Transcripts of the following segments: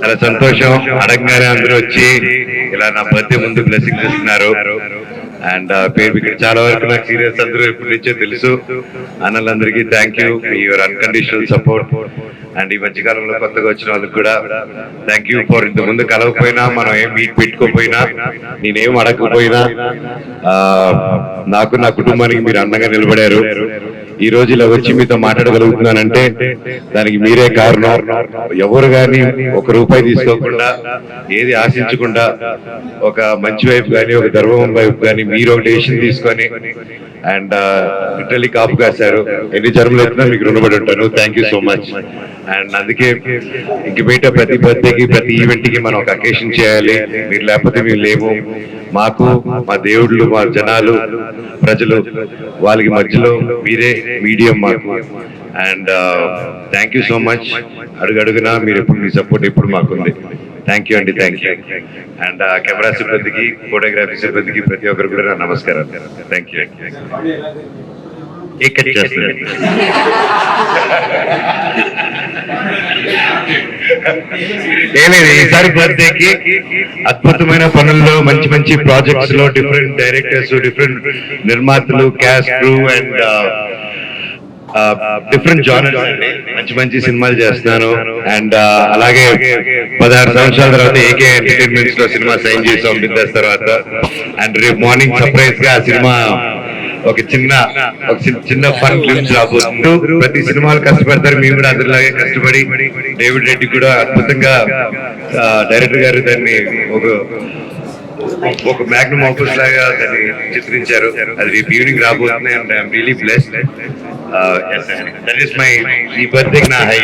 చాలా సంతోషం. అడగగానే అందరూ వచ్చి ఇలా నా బర్త్డే ముందు బ్లెస్సింగ్ ఇస్తున్నారు. అండ్ పేరు ఇక్కడ చాలా వరకు నాకు సీరియస్ అందరూ ఎప్పటి నుంచో తెలుసు. అన్నలందరికీ thank you for your unconditional support. And ఈ మధ్యకాలంలో కొత్తగా వచ్చిన వాళ్ళకి కూడా థ్యాంక్ యూ ఫర్ ఇంత ముందు కలవకపోయినా, మనం ఏం మీట్ పెట్టుకోపోయినా, నేనేం అడగకపోయినా నాకు నా కుటుంబానికి మీరు అండగా నిలబడారు. ఈ రోజు ఇలా వచ్చి మీతో మాట్లాడగలుగుతున్నానంటే దానికి మీరే కారణం. ఎవరు కానీ ఒక రూపాయి తీసుకోకుండా, ఏది ఆశించకుండా, ఒక మంచి వైపు కానీ ఒక ధర్మం వైపు కానీ మీరు ఒక డెసిషన్ తీసుకొని అండ్ లిటరలీ కాపు కాశారు. ఎన్ని జన్మలు వచ్చినా మీకు రుణపడి ఉంటాను. Thank you so much. And అందుకే ఇంక బయట ప్రతి బర్త్డేకి ప్రతి ఈవెంట్ కి మనం ఒక అకేషన్ చేయాలి. మీరు లేకపోతే మేము లేము. మాకు మా దేవుళ్ళు, మా జనాలు, ప్రజలు, వాళ్ళకి మధ్యలో మీరే మీడియం మాకు. And thank you so much. అడుగడుగునా మీరు ఎప్పుడు మీ సపోర్ట్ ఎప్పుడు మాకుంది. థ్యాంక్ యూ అండి, థ్యాంక్ యూ. అండ్ కెమెరా సిబ్బందికి, ఫోటోగ్రఫీ సిబ్బందికి ప్రతి ఒక్కరు కూడా నా నమస్కారం. Thank you. కేక్ కట్ చేస్తున్నాను. ఈసారి బర్త్డేకి అద్భుతమైన పనుల్లో, మంచి మంచి ప్రాజెక్ట్స్ లో డిఫరెంట్ డైరెక్టర్స్, డిఫరెంట్ నిర్మాతలు, caste, crew and different genres మంచి మంచి సినిమాలు చేస్తున్నాను. అండ్ అలాగే 16 సంవత్సరాల తర్వాత ఏకే ఎంటర్టైన్మెంట్స్ లో సినిమా సైన్ చేసాం బిజినెస్ తర్వాత. అండ్ రేపు మార్నింగ్ సర్ప్రైజ్ గా ఆ సినిమా ఒక చిన్న ఫన్ క్లిప్స్ రాబోతుంది. ప్రతి సినిమాలు కష్టపడతారు, మేము కూడా అందరిలాగే కష్టపడి. డేవిడ్ రెడ్డి కూడా అద్భుతంగా డైరెక్టర్ గారు దాన్ని ఒక మ్యాగ్నమ్ ఆఫర్స్ లాగా దాన్ని చిత్రించారు. అది రేపు ఈవినింగ్ రాబోతుంది. And I'm really blessed. That is my ఈ బర్త్డే నా హై.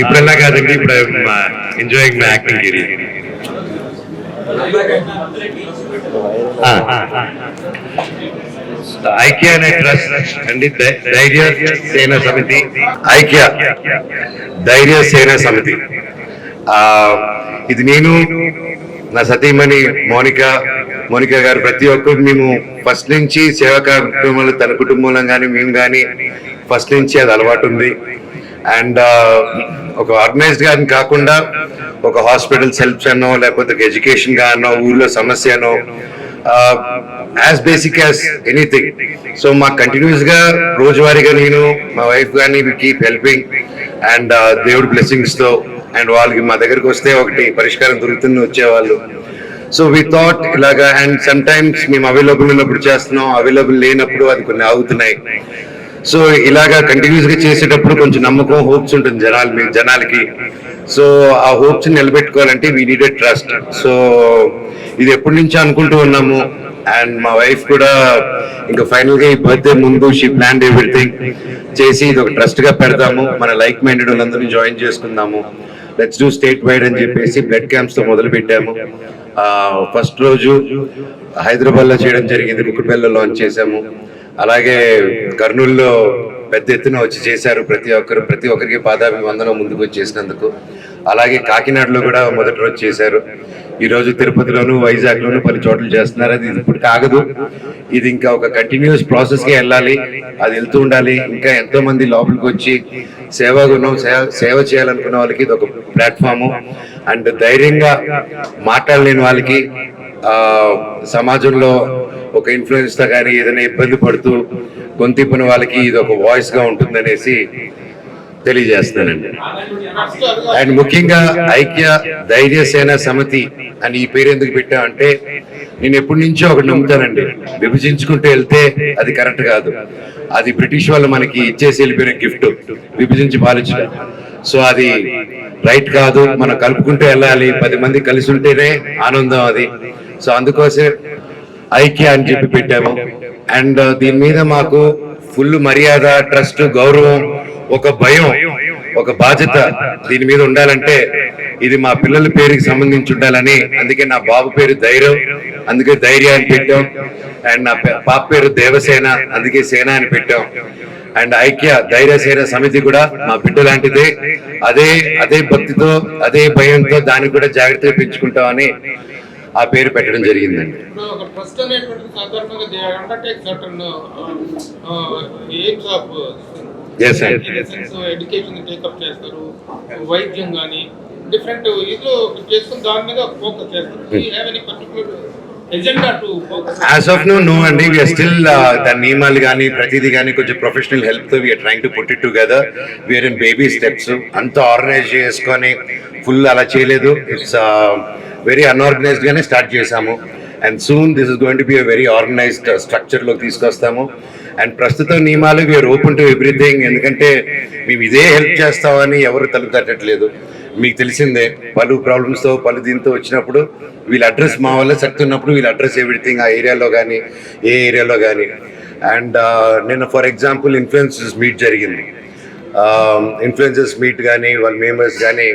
ఇప్పుడెలా కాదండి, ఇప్పుడు ఎంజాయింగ్ మై యాక్టింగ్ కెరీర్. ఐక్య అనే ట్రస్ట్ అండి, ధైర్య సేన సమితి. ఐక్య ధైర్య సేన సమితి. ఇది నేను, నా సతీమణి మోనిక గారు, ప్రతి ఒక్కరు మేము ఫస్ట్ నుంచి సేవా కార్యక్రమాలు, తన కుటుంబంలో కానీ మేము కానీ ఫస్ట్ నుంచి అది అలవాటు ఉంది. అండ్ ఒక ఆర్గనైజ్డ్ గాని కాకుండా ఒక హాస్పిటల్ హెల్ప్స్ అనో, లేకపోతే ఎడ్యుకేషన్ గానో, ఊర్లో సమస్య అనో, as basic as anything. So మాకు కంటిన్యూస్ గా రోజువారీగా నేను, మా వైఫ్ కానీ కీప్ హెల్పింగ్. అండ్ దేవుడి బ్లెస్సింగ్స్ తో అండ్ వాళ్ళకి మా దగ్గరకు వస్తే ఒకటి పరిష్కారం దొరుకుతుంది వచ్చేవాళ్ళు. సో వి థాట్ ఇలాగా. అండ్ సమ్ టైమ్స్ మేము అవైలబుల్ ఉన్నప్పుడు చేస్తున్నాం, అవైలబుల్ లేనప్పుడు అది కొన్ని ఆగుతున్నాయి. సో ఇలాగా కంటిన్యూస్ గా చేసేటప్పుడు కొంచెం నమ్మకం, హోప్స్ ఉంటుంది జనాలకి. సో ఆ హోప్స్ నిలబెట్టుకోవాలంటే వీ నీడెడ్ ట్రస్ట్. సో ఇది ఎప్పటి నుంచో అనుకుంటూ ఉన్నాము. అండ్ మా వైఫ్ కూడా ఇంకా ఫైనల్ గా ఈ బర్త్డే ముందు షీ ప్లాన్ ఎవ్రీథింగ్ చేసి ఇది ఒక ట్రస్ట్ గా పెడతాము, మన లైక్ మైండెడ్ వాళ్ళందరినీ జాయిన్ చేసుకుందాము, లెట్స్ డూ స్టేట్ వైడ్ అని చెప్పేసి బ్లడ్ క్యాంప్స్ తో మొదలు పెట్టాము. ఫస్ట్ రోజు హైదరాబాద్ లో చేయడం జరిగింది, కుక్కపల్లిలో లాంచ్ చేశాము. అలాగే కర్నూలులో పెద్ద ఎత్తున వచ్చి చేశారు ప్రతి ఒక్కరికి పాదాభివందనం ముందుకు వచ్చేసినందుకు. అలాగే కాకినాడలో కూడా మొదటి రోజు చేశారు. ఈ రోజు తిరుపతిలోను, వైజాగ్ లోను పలు చోట్ల చేస్తున్నారు. అది ఇప్పుడు కాగదు, ఇది ఇంకా ఒక కంటిన్యూస్ ప్రాసెస్ గా వెళ్ళాలి. అది వెళ్తూ ఉండాలి. ఇంకా ఎంతో మంది లోపలికి వచ్చి సేవ చేయాలనుకున్న వాళ్ళకి ఇది ఒక ప్లాట్ఫాము. అండ్ ధైర్యంగా మాట్లాడలేని వాళ్ళకి, సమాజంలో ఒక ఇన్ఫ్లుయెన్స్ తో కానీ ఏదైనా ఇబ్బంది పడుతూ గొంతిప్పున వాళ్ళకి ఇది ఒక వాయిస్ గా ఉంటుందనేసి తెలియజేస్తానండి. అండ్ ముఖ్యంగా ఐక్య ధైర్య సేన సమితి అని ఈ పేరు ఎందుకు పెట్టామంటే, నేను ఎప్పటి నుంచో ఒకటి నమ్ముతానండి, విభజించుకుంటూ వెళ్తే అది కరెక్ట్ కాదు. అది బ్రిటిష్ వాళ్ళు మనకి ఇచ్చేసి వెళ్ళిపోయిన గిఫ్ట్, విభజించి పాలించడం. సో అది రైట్ కాదు, మనం కలుపుకుంటూ వెళ్ళాలి. 10 మంది కలిసి ఉంటేనే ఆనందం అది. సో అందుకోసం ఐక్య అని చెప్పి పెట్టాము. అండ్ దీని మీద మాకు ఫుల్ మర్యాద, ట్రస్ట్, గౌరవం, ఒక భయం, ఒక బాధ్యత దీని మీద ఉండాలంటే ఇది మా పిల్లల పేరుకి సంబంధించి ఉండాలని. అందుకే నా బాబు పేరు ధైర్యం, అందుకే ధైర్య అని పెట్టాం. అండ్ నా పాప పేరు దేవసేన, అందుకే సేన అని పెట్టాం. అండ్ ఐక్య ధైర్య సేన సమితి కూడా మా బిడ్డ లాంటిదే. అదే భక్తితో, అదే భయంతో దాన్ని కూడా జాగ్రత్తగా పెంచుకుంటామని ఆ పేరు పెట్టడం జరిగిందండి. ట్రస్ట్ అనేటువంటి సందర్భంగా Yes, sir. ఎడ్యుకేషన్ టేకప్ చేస్తారు, వైద్యం కానీ డిఫరెంట్ ఇదిలో చేసుకుని దాని మీద ఫోకస్ చేస్తారు. Any particular agenda to focus? As of now అండి, వీఆర్ స్టిల్ దాని నియమాలు కానీ ప్రతిదీ కానీ కొంచెం ప్రొఫెషనల్ హెల్ప్ తో we're trying to put it together. We're in baby steps. అంత ఆర్గనైజ్ చేసుకొని ఫుల్ అలా చేయలేదు. ఇట్స్ వెరీ అన్ఆర్గనైజ్డ్ గానే స్టార్ట్ చేసాము. And soon this is going to be a very organised structure లోకి తీసుకొస్తాము. అండ్ ప్రస్తుత నియమాలు వీఆర్ ఓపెన్ టు ఎవ్రీథింగ్. ఎందుకంటే మేము ఇదే హెల్ప్ చేస్తామని ఎవరు తలుపు తట్టట్లేదు. మీకు తెలిసిందే, పలు ప్రాబ్లమ్స్తో పలు దీంతో వచ్చినప్పుడు వీళ్ళ అడ్రస్ మా వల్ల శక్తి ఉన్నప్పుడు వీళ్ళ అడ్రస్ ఎవ్రీథింగ్ ఆ ఏరియాలో కానీ ఏ ఏరియాలో కానీ. అండ్ నిన్న ఫర్ ఎగ్జాంపుల్ ఇన్ఫ్లుయెన్సర్స్ మీట్ జరిగింది. ఇన్ఫ్లుయెన్సర్స్ మీట్ కానీ వాళ్ళ మెంబర్స్ కానీ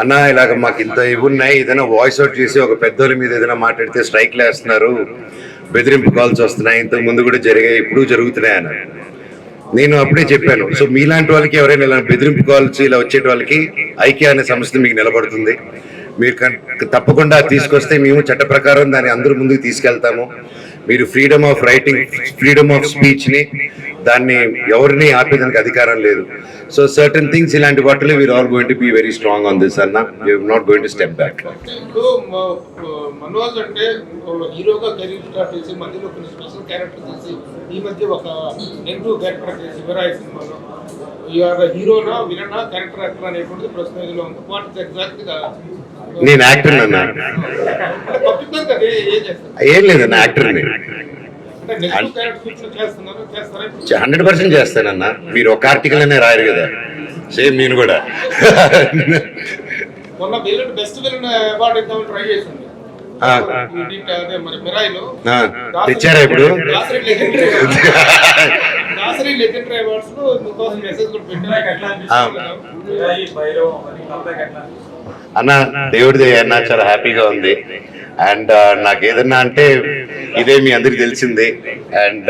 అన్న ఇలాగ మాకు ఇంత ఇవి ఉన్నాయి, ఏదైనా వాయిస్ అవుట్ చేసి ఒక పెద్దోళ్ళ మీద ఏదైనా మాట్లాడితే స్ట్రైక్లు వేస్తున్నారు, బెదిరింపు కాల్స్ వస్తున్నాయి, ఇంతకు ముందు కూడా జరిగాయి, ఇప్పుడు జరుగుతున్నాయి అన్న. నేను అప్పుడే చెప్పాను, సో మీలాంటి వాళ్ళకి ఎవరైనా ఇలా బెదిరింపు కాల్స్ ఇలా వచ్చే వాళ్ళకి ఐక్య అనే సంస్థ మీకు నిలబడుతుంది. మీరు తప్పకుండా తీసుకొస్తే మేము చట్ట ప్రకారం దాన్ని అందరూ ముందుకు తీసుకెళ్తాము. మీరు freedom of writing, freedom of స్పీచ్ని దాన్ని ఎవరిని ఆపేదానికి అధికారం లేదు. సో సర్టన్ థింగ్స్ ఇలాంటి వాటిలో we're all going to be very strong on this అన్న. We're not going to step back. ఇప్పుడు మనోజ్ అంటే హీరోగా కెరీర్ స్టార్ట్ చేసి మధ్యలో కొన్ని స్పెషల్ క్యారెక్టర్ చేసి ఈ మధ్య ఒక నెగిటివ్ క్యారెక్టర్ చేసి విరాయ్ సినిమాలో యూఆర్ హీరోనా విలనా క్యారెక్టర్ యాక్టర్ అనేటువంటిది ప్రశ్న ఇదిలో ఉంది. వాట్ ఇస్ ఎగ్జాక్ట్గా? నేను యాక్టర్ అన్న. పర్టికులర్ గా ఏం లేదన్న, యాక్టర్ని 100% చేస్తానన్నా. మీరు ఒక ఆర్టికల్ అనే రాయరు కదా, సేమ్ నేను కూడా. మొన్న విలన్ బెస్ట్ విలన్ అవార్డు ఇద్దామని ట్రై చేసింది. మరి మిరాయిలో తెచ్చారా ఇప్పుడు? దాసరి లెజెండరీ అవార్డ్స్ లో మీకోసం మెసేజ్ కూడా పెట్టారు అన్న. దేవుడిది అన్న చాలా హ్యాపీగా ఉంది. అండ్ నాకు ఏదన్నా అంటే ఇదే మీ అందరికి తెలిసిందే. అండ్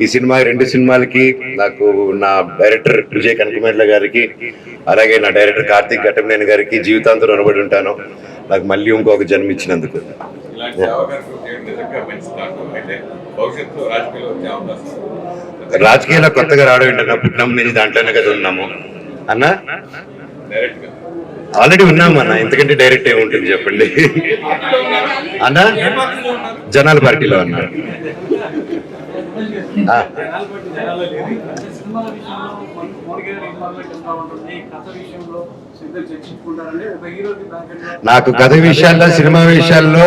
ఈ సినిమా 2 సినిమాలకి నాకు నా డైరెక్టర్ విజయ్ కనకమేట్ల గారికి అలాగే నా డైరెక్టర్ కార్తీక్ ఘటమనేని గారికి జీవితాంతం రుణపడి ఉంటాను, నాకు మళ్ళీ ఇంకొక జన్మ ఇచ్చినందుకు. రాజకీయాల్లో కొత్తగా రావడం ఏంటన్నా, పుట్టినం నుంచి దాంట్లోనే కదా ఉన్నాము అన్న. ఆల్రెడీ ఉన్నాము అన్న, ఎందుకంటే డైరెక్ట్ ఏముంటుంది చెప్పండి అన్న. జనాల పార్టీలో ఉన్నా. నాకు కథ విషయాల్లో సినిమా విషయాల్లో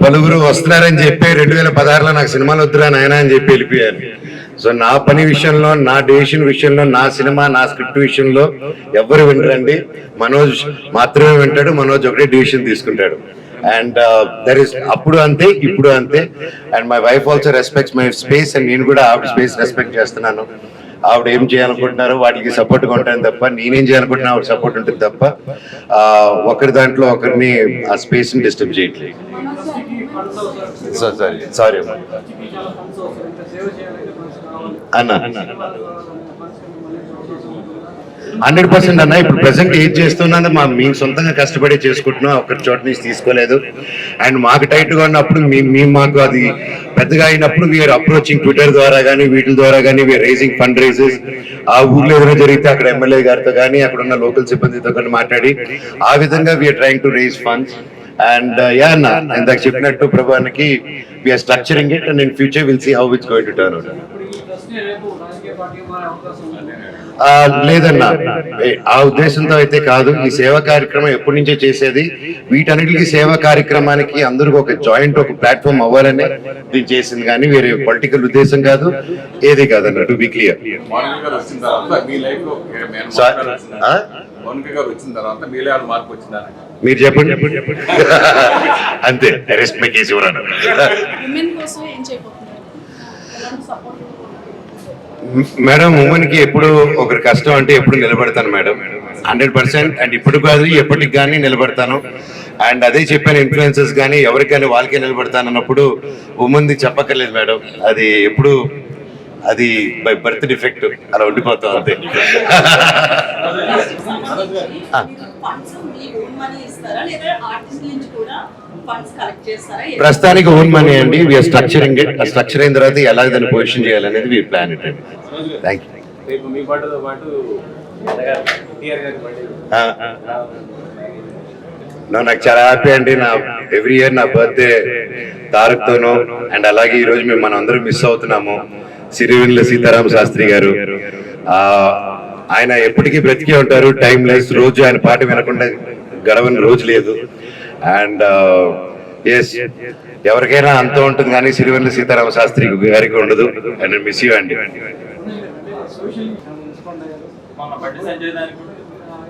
పలువురు వస్తున్నారని చెప్పి 2016లో నాకు సినిమాలు వద్దురా నాయన అని చెప్పి వెళ్ళిపోయారు. సో నా పని విషయంలో, నా డెసిషన్ విషయంలో, నా సినిమా నా స్క్రిప్ట్ విషయంలో ఎవ్వరు వినరండి. మనోజ్ మాత్రమే వింటాడు. మనోజ్ ఒకటే డిసిషన్ తీసుకుంటాడు. అండ్ దర్ ఇస్ అప్పుడు అంతే, ఇప్పుడు అంతే. And my wife also respects my space. And నేను కూడా ఆవిడ స్పేస్ రెస్పెక్ట్ చేస్తున్నాను. ఆవిడ ఏం చేయాలనుకుంటున్నారో వాటికి సపోర్ట్గా ఉంటాను తప్ప, నేనేం చేయాలనుకుంటున్నా ఆవిడ సపోర్ట్ ఉంటుంది తప్ప ఒకరి దాంట్లో ఒకరిని ఆ స్పేస్ ని డిస్టర్బ్ చేయట్లేదు. సారీ అన్న. 100% అన్న. ఇప్పుడు ప్రెసెంట్ ఏం చేస్తున్నది మేము సొంతంగా కష్టపడి చేసుకుంటున్నాం, ఒకరి చోట నుంచి తీసుకోలేదు. అండ్ మాకు టైట్గా ఉన్నప్పుడు మేము మాకు అది పెద్దగా అయినప్పుడు వీఆర్ అప్రోచింగ్ ట్విట్టర్ ద్వారా కానీ వీటి ద్వారా కానీ వీఆర్ రైజింగ్ ఫండ్ రైజెస్. ఆ ఊర్లో ఏదైనా జరిగితే అక్కడ ఎమ్మెల్యే గారితో కానీ అక్కడ ఉన్న లోకల్ సిబ్బందితో కానీ మాట్లాడి ఆ విధంగా we're trying to raise funds. And yeah అన్న, ఇందాక చెప్పినట్టు ప్రభానికి we're structuring it and in future will see how it's going to turn out. లేదన్నా, ఆ ఉద్దేశంతో అయితే కాదు. ఈ సేవా కార్యక్రమం ఎప్పటి నుంచో చేసేది. వీటన్నిటికీ సేవా కార్యక్రమానికి అందరికి ఒక జాయింట్ ఒక ప్లాట్ఫామ్ అవ్వాలనే దీన్ని చేసింది, కానీ వేరే పొలిటికల్ ఉద్దేశం కాదు, ఏది కాదన్న. To be clear. మీరు చెప్పండి అంతే. Rest my case madam. Women కి ఎప్పుడు ఒకరి కష్టం అంటే ఎప్పుడు నిలబడతాను మేడం, 100%. అండ్ ఇప్పుడు కాదు ఎప్పటికి కానీ నిలబడతాను. అండ్ అదే చెప్పాను, ఇన్ఫ్లుయెన్సర్స్ కానీ ఎవరికైనా వాళ్ళకే నిలబడతాను అన్నప్పుడు ఉమెన్ది చెప్పక్కర్లేదు మేడం. అది ఎప్పుడు అది బై బర్త్ డిఫెక్ట్ అలా ఉండిపోతాం అంతే. ప్రస్తుతానికి ఓన్ మనీ అండి. We're structuring it. స్ట్రక్చర్ అయిన తర్వాత ఎలా దాన్ని పొజిషన్ చేయాలనేది వీ ప్లాన్ ఇట్ అండి. Thank you. రేపు మీ బర్త్డేతో పాటు టీఆర్ గారి బర్త్డే. నాకు చాలా హ్యాపీ అండి. నా ఎవ్రీ ఇయర్ నా బర్త్డే తారక్తోనూ, అండ్ అలాగే ఈరోజు మేము మనం అందరం మిస్ అవుతున్నాము సిరివెన్నెల సీతారామ శాస్త్రి గారు. ఆయన ఎప్పటికీ బ్రతికే ఉంటారు, టైం లెస్. రోజు ఆయన పాట వినకుండా గడవని రోజు లేదు. అండ్ ఎస్, ఎవరికైనా అంత ఉంటుంది కానీ సిరివెన్నెల సీతారామ శాస్త్రి గారికి ఉండదు. అండ్ మిస్ యూ అండి.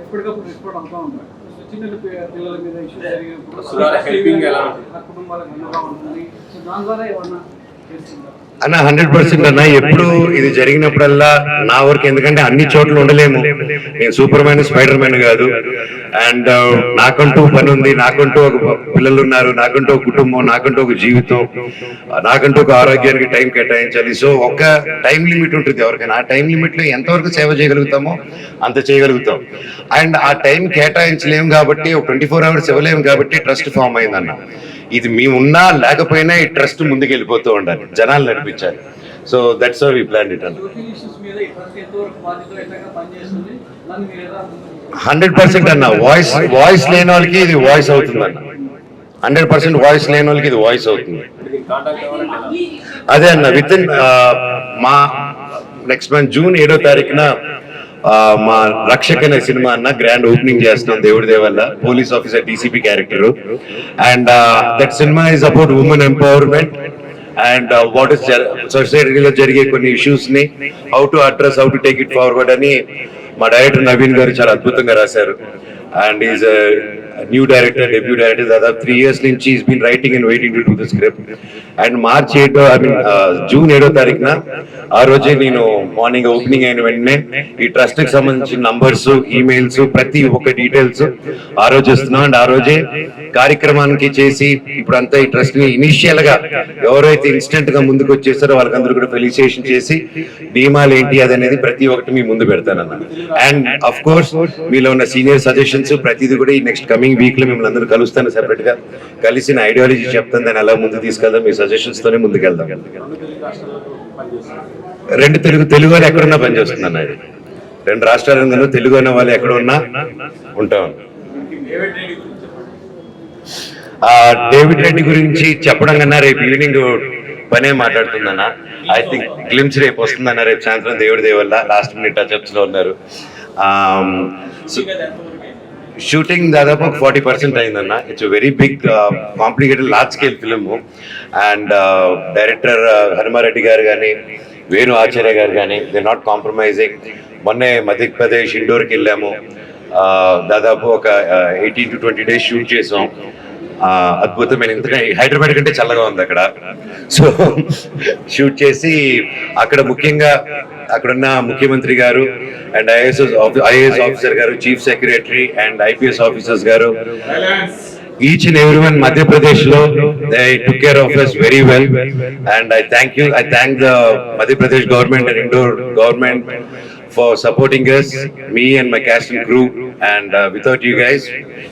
ఎప్పటికప్పుడు రిపోర్ట్ అవుతూ ఉంటాయి. చిన్న పిల్లల మీద ఇష్యూ జరిగినప్పుడు కుటుంబాలకు అండగా ఉంటుంది. సో దాని ద్వారా ఏమన్నా చేస్తుంటారు అన్న? 100% అన్న. ఎప్పుడు ఇది జరిగినప్పుడల్లా నా వరకు, ఎందుకంటే అన్ని చోట్ల ఉండలేము. నేను సూపర్ మ్యాన్, స్పైడర్ మ్యాన్ కాదు. అండ్ నాకంటూ పని ఉంది, నాకంటూ ఒక పిల్లలు ఉన్నారు, నాకంటూ ఒక కుటుంబం, నాకంటూ ఒక జీవితం, నాకంటూ ఒక ఆరోగ్యానికి టైం కేటాయించాలి. సో ఒక టైం లిమిట్ ఉంటుంది ఎవరికైనా. ఆ టైం లిమిట్ లో ఎంతవరకు సేవ చేయగలుగుతామో అంత చేయగలుగుతాం. అండ్ ఆ టైం కేటాయించలేము కాబట్టి, ఒక 24 hours ఇవ్వలేము కాబట్టి ట్రస్ట్ ఫామ్ అయిందన్న. ఇది మేమున్నా లేకపోయినా ఈ ట్రస్ట్ ముందుకు వెళ్ళిపోతూ ఉండాలి, జనాలు నడిపించాలి. So that's how we plan it అన్న. సోషల్ ఇష్యూస్ మీద ఈ ట్రస్ట్ ఎంతవరకు బాధ్యతగా పనిచేస్తుంది, దాన్ని మీరు ఎలా 100% అన్న. వాయిస్ లేని వాళ్ళకి ఇది వాయిస్ అవుతుంది అన్న. 100% వాయిస్ లేని వాళ్ళకి ఇది వాయిస్ అవుతుంది. అదే అన్న, విత్ ఇన్ మా నెక్స్ట్ మంత్ జూన్ 7వ తారీఖున మా రక్షక్ అనే సినిమా అన్న గ్రాండ్ ఓపెనింగ్ చేస్తున్నాం దేవుడి దేవల్ల. Police officer DCP character. And that cinema is about women empowerment and what is సొసైటీలో జరిగే కొన్ని ఇష్యూస్ ని how to address, how to take it forward అని మా డైరెక్టర్ నవీన్ గారు చాలా అద్భుతంగా రాశారు. And is new director, debut director. దాదాపు 3 years నుంచి is been writing and waiting to do the script. And March 8 June 7వ తారీఖున ఆ రోజే నేను మార్నింగ్ ఓపెనింగ్ అయిన వెంటనే ఈ ట్రస్ట్ కి సంబంధించిన నంబర్స్, ఈమెయిల్స్, ప్రతి ఒక్క డీటెయిల్స్ ఆ రోజు ఇస్తున్నాం. అండ్ ఆ రోజే కార్యక్రమానికి చేసి ఇప్పుడంతా ఈ ట్రస్ట్ ని ఇనిషియల్ గా ఎవరైతే ఇన్స్టెంట్ గా ముందుకు వచ్చేసారో వాళ్ళకందరూ కూడా ఫెలిసిటేషన్ చేసి నియమాలు ఏంటి అదనేది ప్రతి ఒక్కటి మీ ముందు పెడతానన్న. అండ్ అఫ్ కోర్స్ మీలో ఉన్న సీనియర్ సజెషన్స్ ప్రతిదీ కూడా ఈ నెక్స్ట్ కమింగ్ వీక్ లో మిమ్మల్ని అందరూ కలుస్తాను, సెపరేట్ గా కలిసి నా ఐడియాలజీ చెప్తాను, దాన్ని ఎలా ముందు తీసుకెళ్దాం, మీ సజెషన్స్ తోనే ముందుకెళ్దాం. 2 తెలుగు వాళ్ళు ఎక్కడున్నా పనిచేస్తుంది అన్న. ఇది 2 రాష్ట్రాలలో తెలుగు అనే వాళ్ళు ఎక్కడ ఉన్నా ఉంటాం. డేవిడ్ రెడ్డి గురించి చెప్పడం కన్నా రేపు ఈవినింగ్ పనే మాట్లాడుతుందన్న. ఐ థింక్ గ్లిమ్స్ రేపు వస్తుందన్న, రేపు సాయంత్రం దేవుడి దేవల్ల. లాస్ట్ మినిట్ టచ్అప్స్ లో ఉన్నారు. షూటింగ్ దాదాపు 40% అయిందన్న. It's very big complicated large scale film. And director Hanumareddy గారు కానీ, వేణు ఆచార్య గారు కానీ, దే నాట్ కాంప్రమైజింగ్. మొన్నే మధ్యప్రదేశ్ ఇండోర్కి వెళ్ళాము. దాదాపు ఒక 18 to 20 days షూట్ చేసాం. అద్భుతమైన, ఎందుకంటే హైదరాబాద్ కంటే చల్లగా ఉంది అక్కడ. సో షూట్ చేసి అక్కడ ముఖ్యంగా అక్కడున్న ముఖ్యమంత్రి గారు అండ్ ఐఏఎస్ ఆఫీసర్ గారు, chief secretary and IPS officers గారు, each and everyone Madhya lo they took care of us very well, and I thank the Madhya Pradesh government and Indore government for supporting us, me and my cast and crew, and without you guys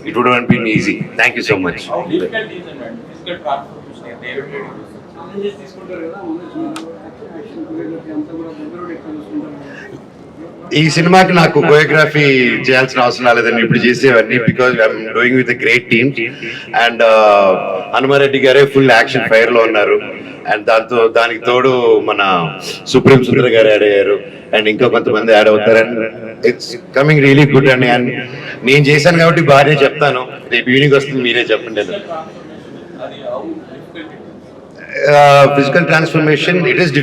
it would have been easy. Thank you so much. How difficult is it, man? Physical transformation, David Reddy. Challenges తీసుకుంటారు కదా, action choreography అంతా కూడా దగ్గర ఎక్కువ చూసుకుంటారు. ఈ సినిమాకి నాకు కొరియోగ్రఫీ చేయాల్సిన అవసరం రాలేదండి, ఇప్పుడు చేసేవన్నీ, because I'm doing with great team. And Hanumareddy గారే ఫుల్ యాక్షన్ ఫైర్ లో ఉన్నారు. అండ్ దానికి తోడు మన సుప్రీం సుందర్ గారు యాడ్ అయ్యారు, అండ్ ఇంకా కొంతమంది యాడ్ అవుతారు. And it's coming really good అండి. అండ్ నేను చేశాను కాబట్టి బాగానే చెప్తాను, రేపు ఈవినింగ్ వస్తుంది, మీరే చెప్పండి. Physical transformation,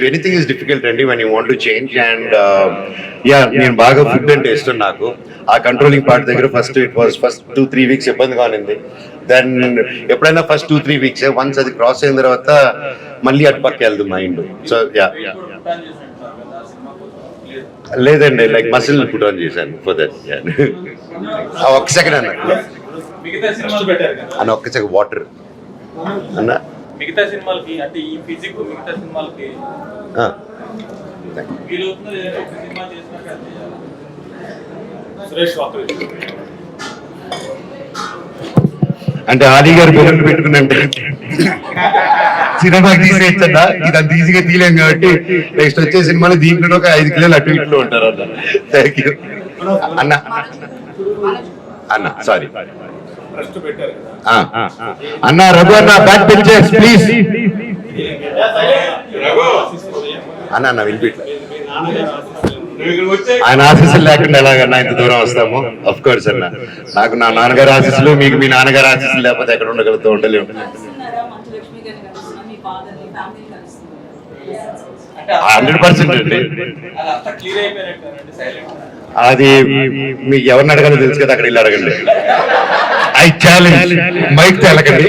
anything is difficult అండి when you want to change. And నేను బాగా ఫుడ్ అంటే ఇష్టం నాకు. ఆ కంట్రోలింగ్ పార్ట్ దగ్గర ఫస్ట్ 2-3 weeks ఇబ్బందిగా ఉంది. దెన్ ఎప్పుడైనా ఫస్ట్ 2-3 weeks వన్స్ అది క్రాస్ అయిన తర్వాత మళ్ళీ అటు పక్క వెళ్దు మైండ్. సో లేదండి, లైక్ మసిల్ పుట్ ఆన్ చేశాను ఫర్ దట్. ఒక్క సెకండ్ అన్న, ఒక్క సెకండ్ వాటర్ అన్న. మిగతా సినిమాలకి అంటే ఈ ఫిజిక్ మిగతా సినిమాలకి వీలవుతుంది ఏదైనా ఒక సినిమా చేసినాక సురేష్ వాకర్ అంటే ఆది గారు బెలూన్ పెట్టుకున్నంటే సినిమాకి తీసేయచ్చన్నా ఇది అంత ఈజీగా తీయలేం కాబట్టి నెక్స్ట్ వచ్చే సినిమాలో దీంట్లో ఒక 5 కిలోలు అటు ఇట్లు ఉంటారు అన్న. థ్యాంక్ యూ అన్న. అన్న సారీ ట్రస్ట్ పెట్టారు కదా. అన్న రఘు అన్న బ్యాక్ పిక్చర్స్ ప్లీజ్ అన్న. అన్న వినిపిట్లే. ఆయన ఆశీస్సులు లేకుండా ఎలాగన్నా ఇంత దూరం వస్తాము. అఫ్ కోర్స్ అన్న, నాకు నా నాన్నగారి ఆశీస్సులు, మీకు మీ నాన్నగారి ఆశీస్సులు లేకపోతే ఎక్కడ ఉండగలుగుతూ ఉండలేము. 100% అండి. అది మీకు ఎవరిని అడగాలో తెలుసు కదా, అక్కడ ఇల్లు అడగండి. ఐ ఛాలెంజ్ మైక్ తెలకండి.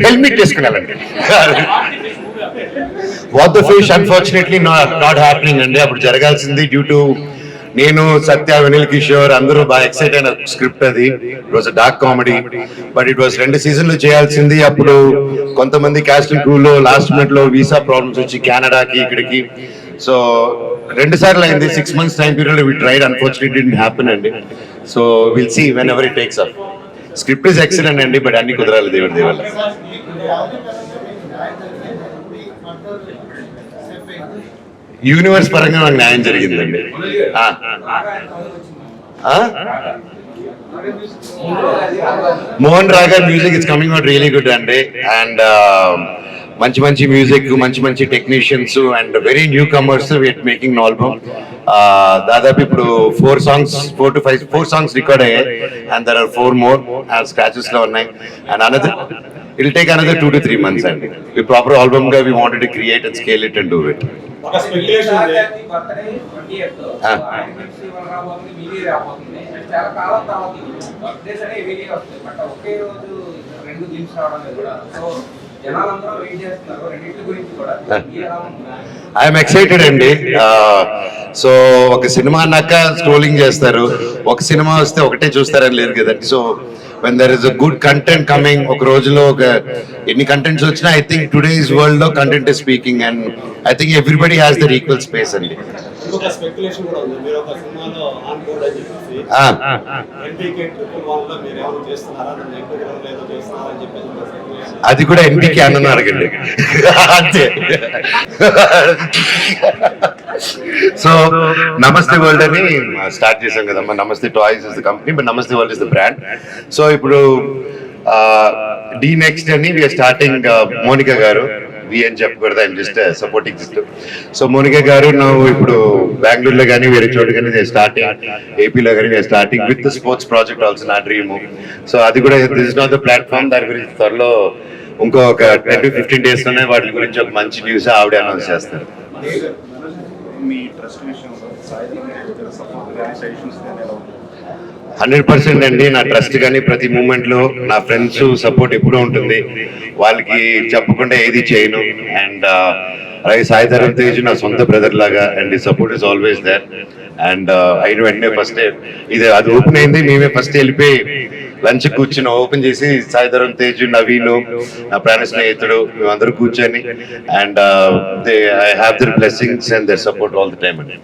హెల్మెట్ వేసుకున్నారండి. What the fish unfortunately not happening అండి. అప్పుడు జరగాల్సింది డ్యూ టు నేను, సత్య, వెనిల్ కిషోర్ అందరూ బాగా ఎక్సైట్ అయిన స్క్రిప్ట్ అది. It was dark comedy, but it was 2 సీజన్లు చేయాల్సింది. అప్పుడు కొంతమంది కాస్టింగ్ క్రూ లో లాస్ట్ మినిట్ లో వీసా ప్రాబ్లమ్స్ వచ్చి కెనడాకి ఇక్కడికి, సో 2 సార్లు అయింది. 6 months time period we tried, unfortunately didn't happen అండి. So will see whenever it takes up. Script is excellent అండి, బట్ అన్ని కుదరాలి దేవుడి దేవల్ల. యూనివర్స్ పరంగా నాకు న్యాయం జరిగిందండి. మోహన్ రాగర్ music is coming out really good అండి. అండ్ మంచి మంచి మ్యూజిక్, మంచి మంచి technicians and very newcomers we're making album. దాదాపు ఇప్పుడు 4 to 5 songs రికార్డ్ అయ్యాయి and there are 4 more scratches లో ఉన్నాయి. And another it will take another 2 to 3 months అండి. ఈ ప్రాపర్ ఆల్బమ్ గా we wanted to create and scale it and do it. ఒక speculation ఉంది. బర్త్డే 20th ఆయన నుంచి రాబోతుంది, మీది రాబోతుంది. చాలా కాలం తర్వాత బర్త్డేస్ అనేవి వీడియో వస్తాయి, బట్ ఒకే రోజు 2 గిఫ్ట్స్ రావడం లేదు కూడా. సో జనాలందరూ వెయిట్ చేస్తున్నారు రెండింటి గురించి కూడా. ఐఎమ్ ఎక్సైటెడ్ అండి. సో ఒక సినిమా అన్నాక స్క్రోలింగ్ చేస్తారు, ఒక సినిమా వస్తే ఒకటే చూస్తారని లేదు కదండి. So when there is a good content coming, ఒక రోజులో ఒక ఎన్ని కంటెంట్స్ వచ్చినా ఐ థింక్ టుడేస్ వరల్డ్ లో content is speaking and I think everybody has their equal space అండి. ఇంకొక స్పెక్యులేషన్ కూడా ఉంది, మీరు ఒక సినిమాలో ఆన్ బోర్డ్ అని చెప్పేసి ఎన్టీకే 1 లో మీరు ఏమైనా చేస్తున్నారా, నన్ను ఎన్టీకే ఏదో చేస్తున్నారా అని చెప్పేసి ఒక speculation. అది కూడా ఎన్టీకే అన్న అడగండి అంతే. సో నమస్తే వరల్డ్ అని స్టార్ట్ చేసాం కదమ్మా. Namaste toys is the company, but Namaste world is the brand. So ఇప్పుడు డి నెక్స్ట్ అని వీఆర్ స్టార్టింగ్. మోనికా గారు వి అని చెప్పకూడదు, I'm just supporting system. So Monica గారు నువ్వు ఇప్పుడు బెంగళూరులో కానీ వేరే చోటు కానీ స్టార్టింగ్, ఏపీలో కానీ we're starting with sports project also, నా డ్రీమ్. సో అది కూడా this is not the platform. దాని గురించి త్వరలో ఇంకొక 10 to 15 days లోనే వాటి గురించి ఒక మంచి న్యూస్ ఆవిడ అనౌన్స్ చేస్తారు. మీ ట్రస్ట్ విషయంలో సాయి సపోర్ట్ కానీ సజెషన్స్ కానీ ఎలా ఉంటుంది? 100% అండి. నా ట్రస్ట్ కానీ ప్రతి మూమెంట్ లో నా ఫ్రెండ్స్ సపోర్ట్ ఎప్పుడూ ఉంటుంది. వాళ్ళకి చెప్పకుండా ఏది చేయను. అండ్ అలాగే సాయి ధరమ్ తేజ్ నా సొంత బ్రదర్ లాగా, and support is always there. And అయిన వెంటనే ఫస్ట్ ఇది అది ఓపెన్ అయింది, మేమే ఫస్ట్ వెళ్ళిపోయి లంచ్ కూర్చుని ఓపెన్ చేసి సాయి ధరమ్ తేజ్, నవీను, నా ప్రాణ స్నేహితుడు, మేమందరూ కూర్చొని and I have their blessings and their support all the time అండి.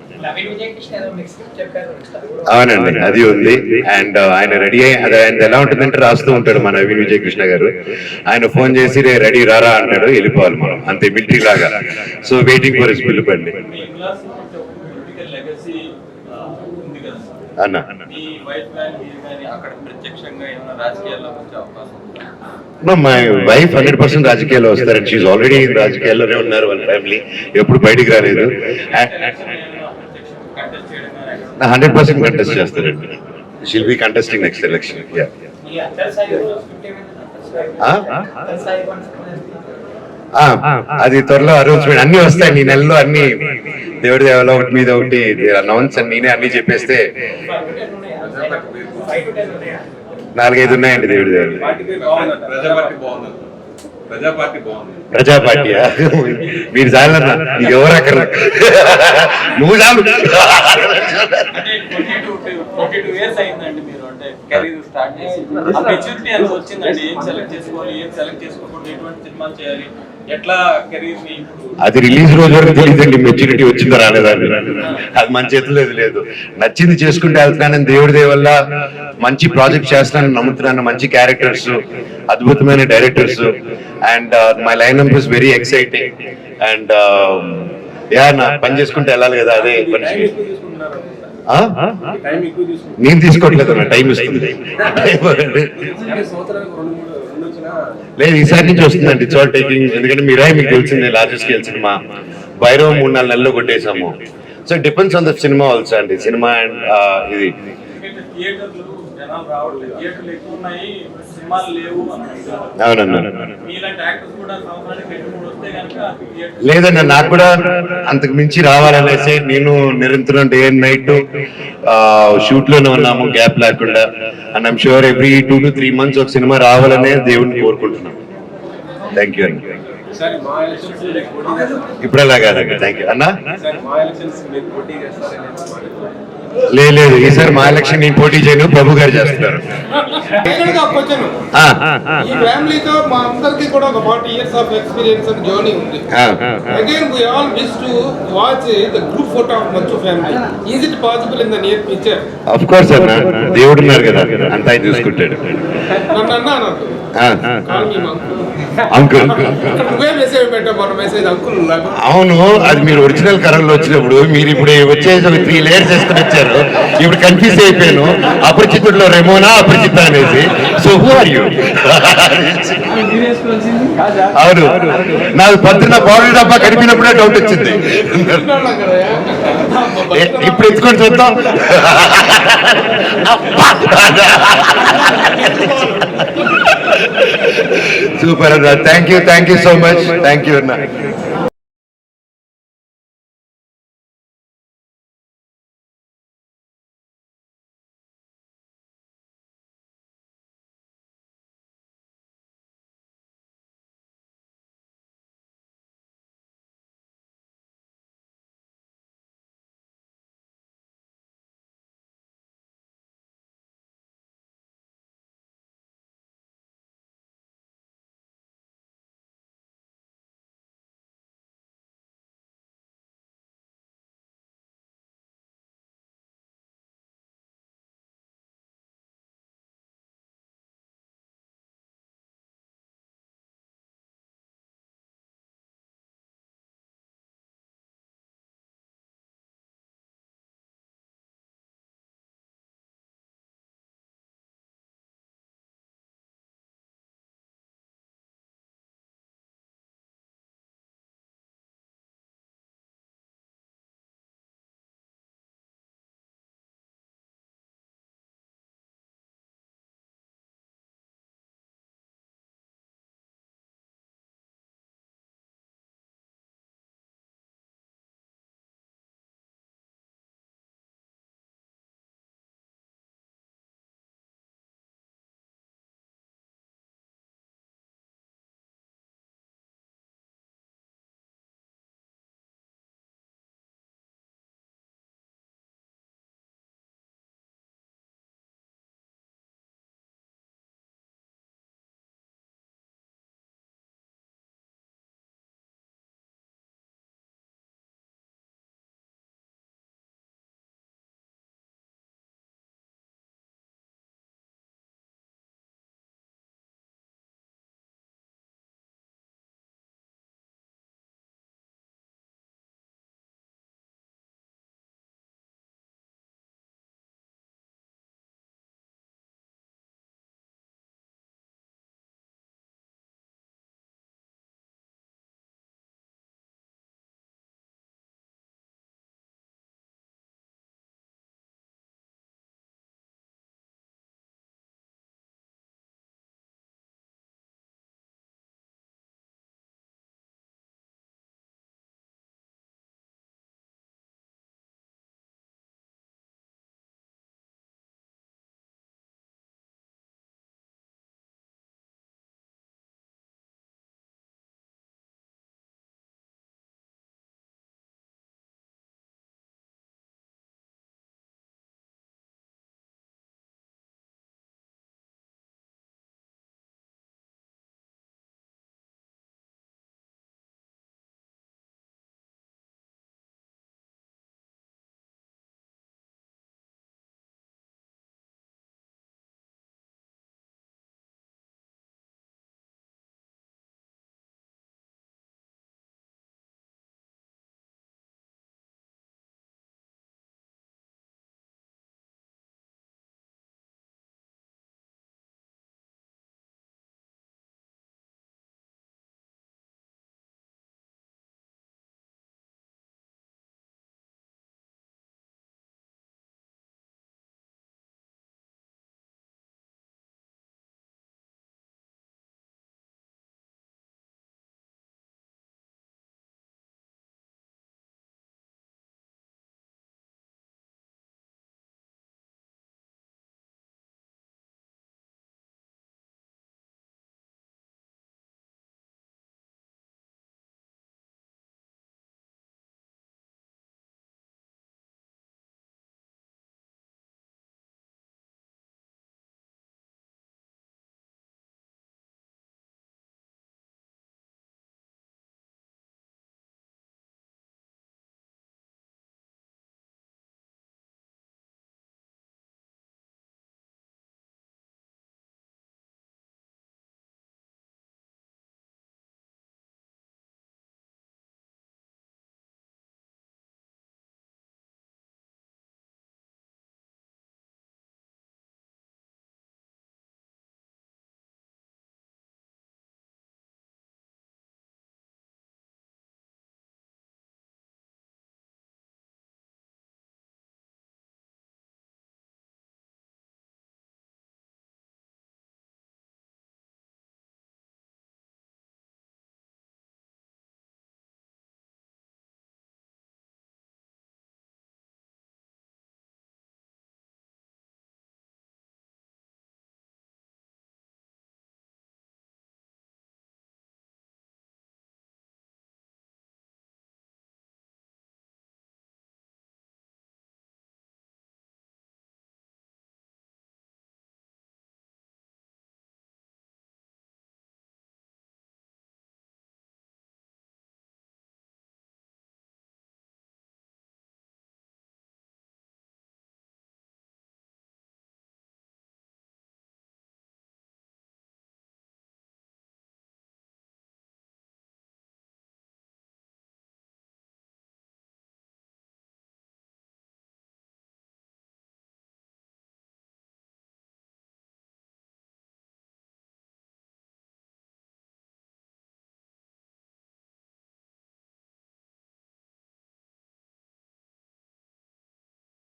అవునండి, అది ఉంది. అండ్ ఆయన రెడీ అయ్యి అది ఆయన ఎలా ఉంటుందంటే రాస్తూ ఉంటాడు మన నవీన్ విజయ్ కృష్ణ గారు. ఆయన ఫోన్ చేసి రెడీ రారా అంటాడు, వెళ్ళిపోవాలి మనం అంతే, మిలిటరీ లాగా. సో వెయిటింగ్ ఫర్ హిస్ పిలుపు అండి. అన్న మై వైఫ్ 100% రాజకీయాల్లో వస్తారండి. షీఈ్ ఆల్రెడీ రాజకీయాల్లోనే ఉన్నారు, వాళ్ళ ఫ్యామిలీ ఎప్పుడు బయటికి రాలేదు. 100% కంటెస్ట్ చేస్తారండి. She'll be contesting next election. అది త్వరలో అనౌన్స్మెంట్ అన్ని వస్తాయి. ఈ నెలలో అన్ని దేవుడి దేవాలో ఒకటి మీద ఒకటి అనౌన్స్ అని నేనే అన్ని చెప్పేస్తే 4-5 ఉన్నాయండి దేవుడి దేవాలు. ప్రజాపార్టీయా? మీరు చాలన్నా, నీకు ఎవరు అక్కడ నువ్వు చాలు. 22 years అయిందండి మీరు అంటే కెరీర్ స్టార్ట్ చేసి. ఆ మెచ్యూరిటీ అనేది వచ్చిందండి, ఏం సెలెక్ట్ చేసుకోవాలి, ఏం సెలెక్ట్ చేసుకోకూడదు, ఎటువంటి సినిమాలు చేయాలి, ఎట్లా కెరీర్ ని ఇప్పుడు అది రిలీజ్ రోజు వరకు తెలియదండి, మెచ్యూరిటీ వచ్చిందో రాలేదా అని. అది మన చేతిలో లేదు. నచ్చింది చేసుకుంటే వెళ్తున్నానని దేవుడి దయ వల్ల మంచి ప్రాజెక్ట్ చేస్తానని నమ్ముతున్నాను. మంచి క్యారెక్టర్స్, అద్భుతమైన directors, and my line is very exciting. And నా పని చేసుకుంటే వెళ్ళాలి కదా, అదే పని. నేను తీసుకోవట్లేదు, నా టైం ఇస్తుంది. లేదు, ఈసారి నుంచి వస్తుందండి. It's all taking. ఎందుకంటే మీరే మీకు తెలిసిందే, లార్జెస్ట్ స్కేల్ సినిమా. భైరవ్ 3-4 నెలల్లో కొట్టేసాము. So depends on the cinema also అండి. సినిమా అండ్ ఇది ఎందుకంటే థియేటర్లు జనాలు రావట్లేదు, థియేటర్లు ఎక్కువ ఉన్నాయి, సినిమాలు లేవు అని అంటున్నారు. అవునన్నా. మీలాంటి యాక్టర్స్ కూడా సంవత్సరానికి 2-3 వస్తే కనుక థియేటర్ లేదన్నా, నాకు కూడా అంతకు మించి రావాలనేసి నేను నిరంతరం డే అండ్ నైట్ షూట్ లోనే ఉన్నాము, గ్యాప్ లేకుండా. And I'm sure every 2 to 3 months ఒక సినిమా రావాలనే దేవుడిని కోరుకుంటున్నాం. థ్యాంక్ యూ అండి. ఇప్పుడు అలా కాదండి. థ్యాంక్ యూ అన్నా. లేదు, ఈసారి మా ఎలక్షన్ నేను పోటీ చేయను, ప్రభు గారు చేస్తున్నారు. Final గా క్వశ్చన్, ఈ ఫ్యామిలీతో మా అందరికి కూడా ఒక 40 years of experience and journey ఉంది. Again we all wish to watch the group photo of Manchu family. Is it possible in the near future? Of course అన్న, దేవుడు ఉన్నారు కదా, అంతా ఆయన చూసుకుంటాడు. నన్ను అన్నా నాకు కాల్ మీ అంకుల్. నువ్వే మెసేజ్ పెట్టా, మన మెసేజ్ అంకుల్ నాకు. అవును, అది మీరు ఒరిజినల్ కలర్లో వచ్చినప్పుడు, మీరు ఇప్పుడు వచ్చేసి ఒక 3 layers చేసుకుని వచ్చారు. ఇప్పుడు కన్ఫ్యూజ్ అయిపోయాను, అపరిచితుల్లో రెమోనా అపరిచిత అనేసి. So who are you? అవును, నాకు పొద్దున్న బాడీ డబ్బా కనిపినప్పుడే డౌట్ వచ్చింది. ఇప్పుడు ఎత్తుకొని చూద్దాం. సూపర్ అన్న, thank you so much. Thank you అన్న.